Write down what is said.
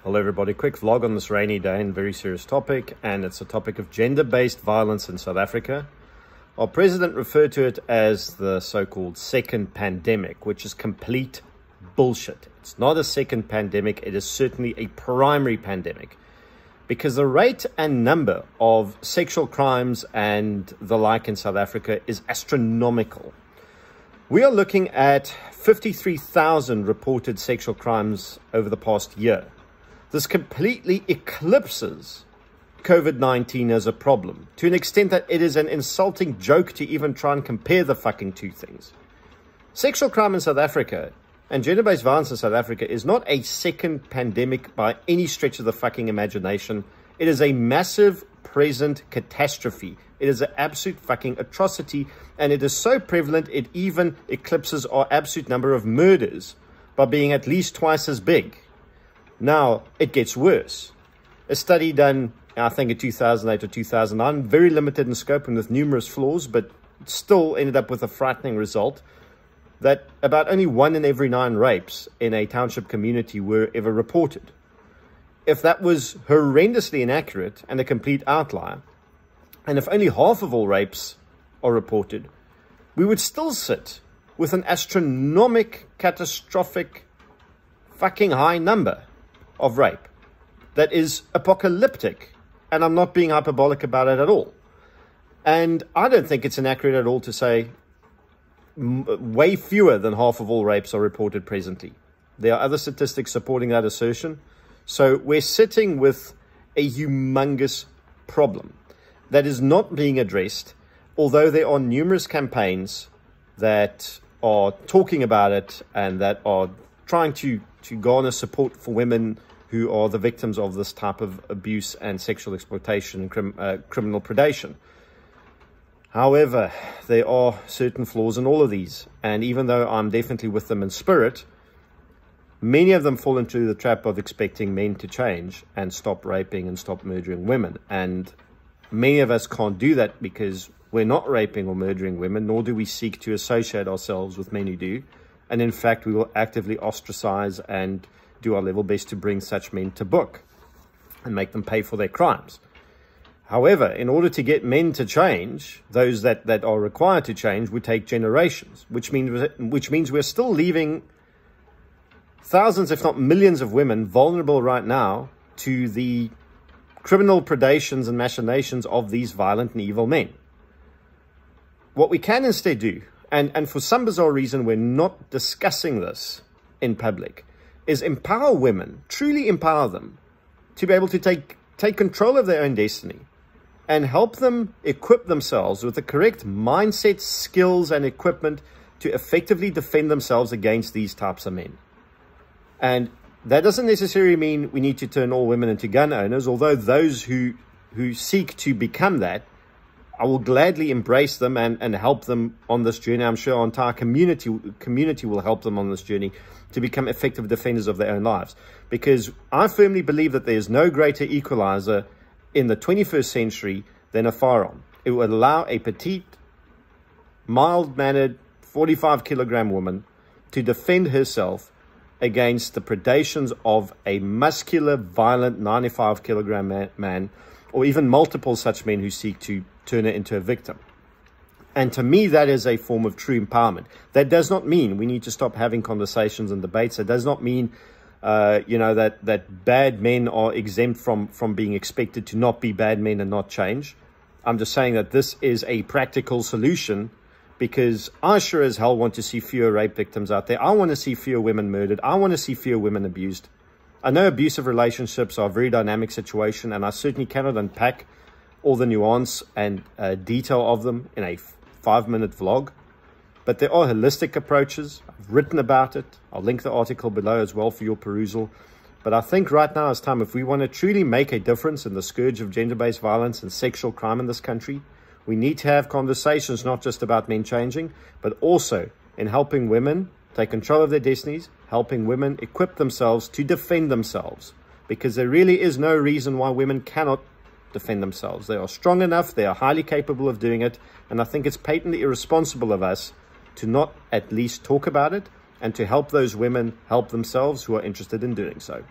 Hello everybody, quick vlog on this rainy day and very serious topic, and it's a topic of gender-based violence in South Africa. Our president referred to it as the so-called second pandemic, which is complete bullshit. It's not a second pandemic, it is certainly a primary pandemic, because the rate and number of sexual crimes and the like in South Africa is astronomical. We are looking at 53,000 reported sexual crimes over the past year. This completely eclipses COVID-19 as a problem, to an extent that it is an insulting joke to even try and compare the fucking two things. Sexual crime in South Africa and gender-based violence in South Africa is not a second pandemic by any stretch of the fucking imagination. It is a massive present catastrophe. It is an absolute fucking atrocity, and it is so prevalent it even eclipses our absolute number of murders by being at least twice as big. Now, it gets worse. A study done, I think in 2008 or 2009, very limited in scope and with numerous flaws, but still ended up with a frightening result that about only 1 in every 9 rapes in a township community were ever reported. If that was horrendously inaccurate and a complete outlier, and if only half of all rapes are reported, we would still sit with an astronomic, catastrophic, fucking high number of rape that is apocalyptic, and I'm not being hyperbolic about it at all. And I don't think it's inaccurate at all to say way fewer than half of all rapes are reported presently. There are other statistics supporting that assertion. So we're sitting with a humongous problem that is not being addressed, although there are numerous campaigns that are talking about it and that are trying to garner support for women who are the victims of this type of abuse and sexual exploitation and criminal predation. However, there are certain flaws in all of these, and even though I'm definitely with them in spirit, many of them fall into the trap of expecting men to change and stop raping and stop murdering women. And many of us can't do that because we're not raping or murdering women, nor do we seek to associate ourselves with men who do. And in fact, we will actively ostracize and do our level best to bring such men to book and make them pay for their crimes. However, in order to get men to change, those that are required to change would take generations, which means we're still leaving thousands, if not millions of women vulnerable right now to the criminal predations and machinations of these violent and evil men. What we can instead do, and for some bizarre reason we're not discussing this in public, is empower women, truly empower them, to be able to take control of their own destiny and help them equip themselves with the correct mindset, skills, and equipment to effectively defend themselves against these types of men. And that doesn't necessarily mean we need to turn all women into gun owners, although those who seek to become that, I will gladly embrace them and help them on this journey. I'm sure our entire community will help them on this journey to become effective defenders of their own lives. Because I firmly believe that there is no greater equalizer in the 21st century than a firearm. It would allow a petite, mild-mannered, 45-kilogram woman to defend herself against the predations of a muscular, violent 95-kilogram man, or even multiple such men who seek to turn her into a victim. And to me, that is a form of true empowerment. That does not mean we need to stop having conversations and debates. It does not mean, that bad men are exempt from being expected to not be bad men and not change. I'm just saying that this is a practical solution, because I sure as hell want to see fewer rape victims out there. I want to see fewer women murdered. I want to see fewer women abused. I know abusive relationships are a very dynamic situation, and I certainly cannot unpack all the nuance and detail of them in a 5-minute vlog. But there are holistic approaches. I've written about it. I'll link the article below as well for your perusal. But I think right now is time, if we want to truly make a difference in the scourge of gender-based violence and sexual crime in this country, we need to have conversations not just about men changing, but also in helping women take control of their destinies, helping women equip themselves to defend themselves. Because there really is no reason why women cannot defend themselves. They are strong enough, they are highly capable of doing it, and I think it's patently irresponsible of us to not at least talk about it and to help those women help themselves who are interested in doing so.